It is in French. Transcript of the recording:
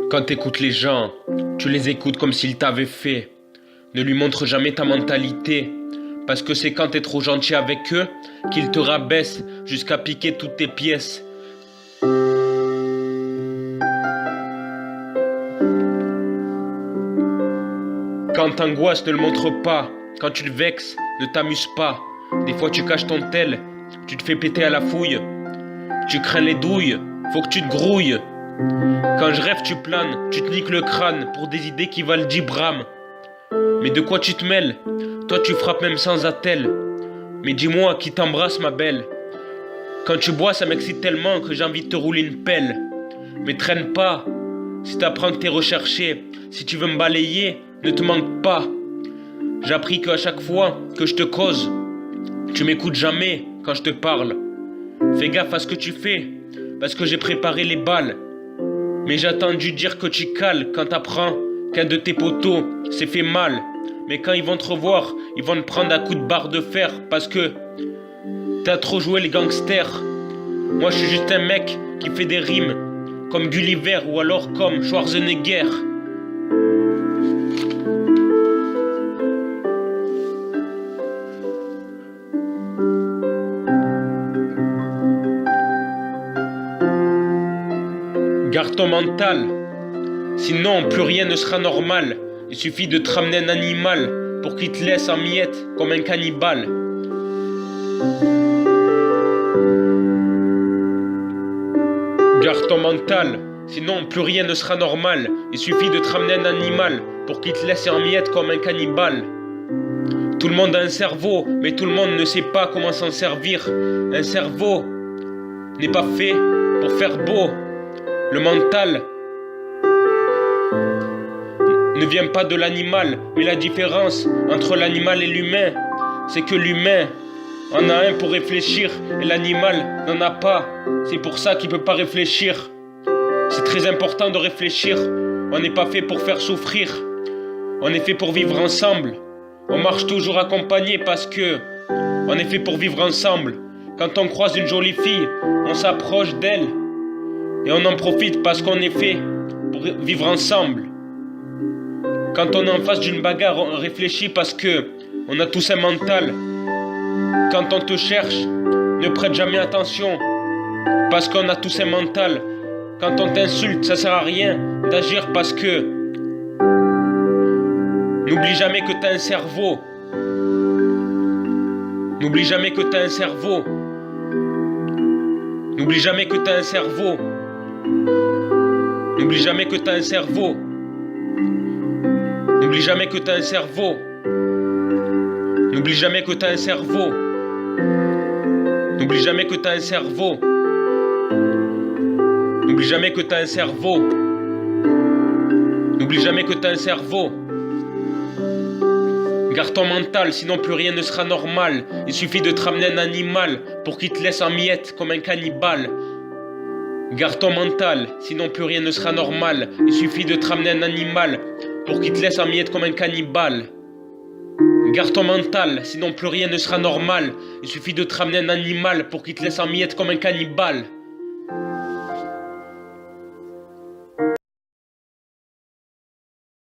Quand t'écoutes les gens, tu les écoutes comme s'ils t'avaient fait. Ne lui montre jamais ta mentalité, parce que c'est quand t'es trop gentil avec eux qu'ils te rabaissent jusqu'à piquer toutes tes pièces. Quand t'angoisses, ne le montre pas. Quand tu le vexes, ne t'amuse pas. Des fois tu caches ton tel, tu te fais péter à la fouille. Tu crains les douilles, faut que tu te grouilles. Quand je rêve tu planes, tu te niques le crâne pour des idées qui valent 10 brames. Mais de quoi tu te mêles? Toi tu frappes même sans attel. Mais dis-moi qui t'embrasse ma belle. Quand tu bois ça m'excite tellement que j'ai envie de te rouler une pelle. Mais traîne pas, si t'apprends que t'es recherché. Si tu veux me balayer, ne te manque pas. J'ai appris qu'à chaque fois que je te cause, tu m'écoutes jamais quand je te parle. Fais gaffe à ce que tu fais, parce que j'ai préparé les balles. Mais j'ai attendu dire que tu cales quand t'apprends qu'un de tes poteaux s'est fait mal. Mais quand ils vont te revoir, ils vont te prendre à coups de barre de fer, parce que t'as trop joué les gangsters. Moi je suis juste un mec qui fait des rimes comme Gulliver ou alors comme Schwarzenegger. Garde ton mental, sinon plus rien ne sera normal. Il suffit de te ramener un animal pour qu'il te laisse en miettes comme un cannibale. Garde ton mental, sinon plus rien ne sera normal. Il suffit de te ramener un animal pour qu'il te laisse en miettes comme un cannibale. Tout le monde a un cerveau, mais tout le monde ne sait pas comment s'en servir. Un cerveau n'est pas fait pour faire beau. Le mental ne vient pas de l'animal, mais la différence entre l'animal et l'humain, c'est que l'humain en a un pour réfléchir et l'animal n'en a pas. C'est pour ça qu'il ne peut pas réfléchir. C'est très important de réfléchir. On n'est pas fait pour faire souffrir. On est fait pour vivre ensemble. On marche toujours accompagné parce que on est fait pour vivre ensemble. Quand on croise une jolie fille, on s'approche d'elle. Et on en profite parce qu'on est fait pour vivre ensemble. Quand on est en face d'une bagarre, on réfléchit parce que on a tous un mental. Quand on te cherche, ne prête jamais attention parce qu'on a tous un mental. Quand on t'insulte, ça sert à rien d'agir parce que n'oublie jamais que t'as un cerveau. N'oublie jamais que t'as un cerveau. N'oublie jamais que t'as un cerveau. N'oublie jamais que t'as un cerveau. N'oublie jamais que t'as un cerveau. N'oublie jamais que t'as un cerveau. N'oublie jamais que t'as un cerveau. N'oublie jamais que t'as un cerveau. N'oublie jamais que t'as un cerveau. Garde ton mental, sinon plus rien ne sera normal. Il suffit de te ramener un animal pour qu'il te laisse en miettes comme un cannibale. Garde ton mental, sinon plus rien ne sera normal. Il suffit de te ramener un animal pour qu'il te laisse en miettes comme un cannibale. Garde ton mental, sinon plus rien ne sera normal. Il suffit de te ramener un animal pour qu'il te laisse en miettes comme un cannibale.